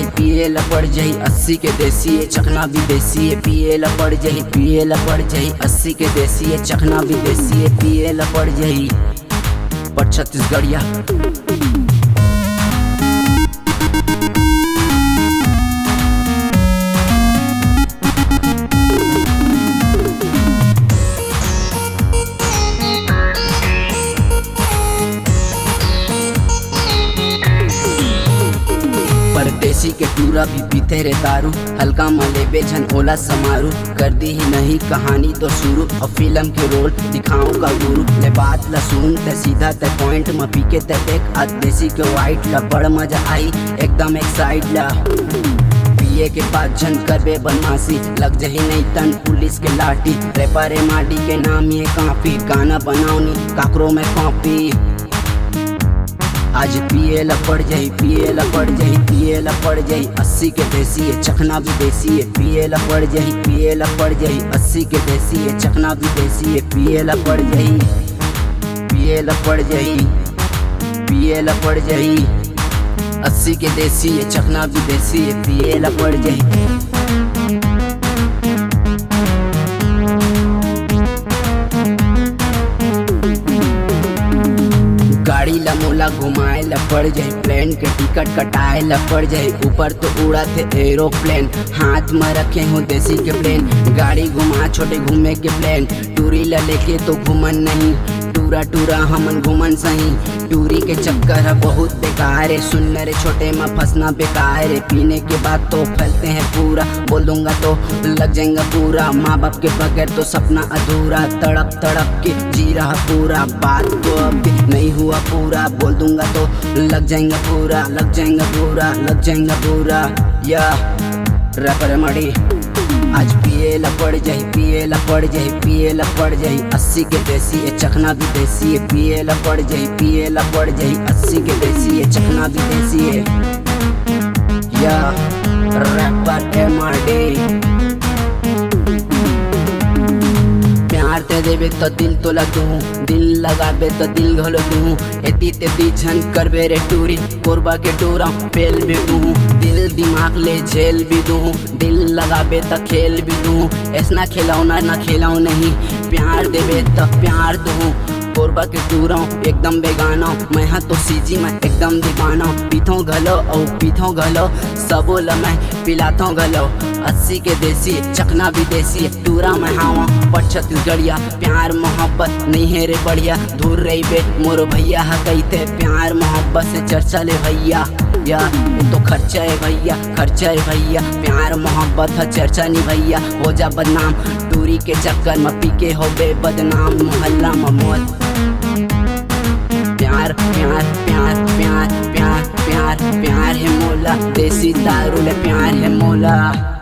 जाई पिए ला पड़ जाई 80 के देसी है चखना भी देसी है पिए ला पड़ जाई 80 के देसी है चखना भी देसी है पिए ला पड़ जाई पर छत्तीसगढ़िया। परदेसी के टूरा भी पीते रे दारू हल्का मले बेचन ओला समारू कर दी ही नहीं कहानी तो शुरू और फिल्म के रोल दिखाऊं का गुरु ले बात ला सुन ते सीधा ते पॉइंट में पी के ते देख आज देसी के वाइट ला बड़ मजा आई एकदम एक साइड ला पिए के बाद जन करबे बदमाशी लग जाही नहीं तन पुलिस के लाठी रेपरे माटी के नाम ये काफी गाना बनाऊनी काकरो में कॉपी आज पिए ला पड़ जाई 80 के देसी है चखना भी देसी है पिए ला पड़ जाई 80 के देसी है चखना भी देसी है पिए ला पड़ जाई 80 के देसी है चखना भी देसी है पिए ला पड़ जाई। गाड़ी ला मोला घुमाए ला पड़ जाए प्लेन के टिकट कटाए ला पड़ जाए ऊपर तो उड़ा थे एरोप्लेन हाथ में रखे हूँ देसी के प्लेन गाड़ी घुमा छोटे घूमे के प्लेन टूरी ला लेके तो घूमन नहीं टूरा हमन घूमन सही टूरी के चक्कर है बहुत बेकार है सुनने रे छोटे में फंसना बेकार है पीने के बाद तो फैलते हैं पूरा बोल दूंगा तो लग जाएगा पूरा माँ बाप के बगैर तो सपना अधूरा तड़प के जी रहा पूरा बात तो अब नहीं हुआ पूरा बोल दूंगा तो लग जाएगा पूरा या रैपर मड़ी आज पिए ला पड़ जाई 80 के देसी है चखना भी देसी है पिए ला पड़ जाई 80 के देसी है चखना भी देसी है या रैपर MRD। प्यार ते देवे तो दिल तो लग दूँ दिल लगाबे तो दिल घलो दूँ एती झन करबे रे टूरी कोरबा के टूरा पेल भी दूँ दिल दिमाग ले झेल भी दूँ दिल लगाबे तो खेल भी दूँ ऐसा खिलौना ना खिलाऊं नहीं प्यार देवे तो प्यार दूँ कोरबा के टूरा एकदम बेगाना मैं हाँ तो सीजी में एकदम दीवाना पीथों घलो सबो मैं पिलाता घलो 80 के देसी चखना भी देसी टूरा में हावा पर छत्तीसगढ़िया प्यार मोहब्बत नहीं है रे बढ़िया दूर रही बे मोर भैया है कहते प्यार मोहब्बत से चर्चा ले भैया या तो खर्चा है भैया प्यार मोहब्बत है चर्चा नहीं भैया हो जा बदनाम टूरी के चक्कर में पी के हो बे बदनाम मोहल्ला में मौत प्यार है मोला देसी दारू ले प्यार है मोला।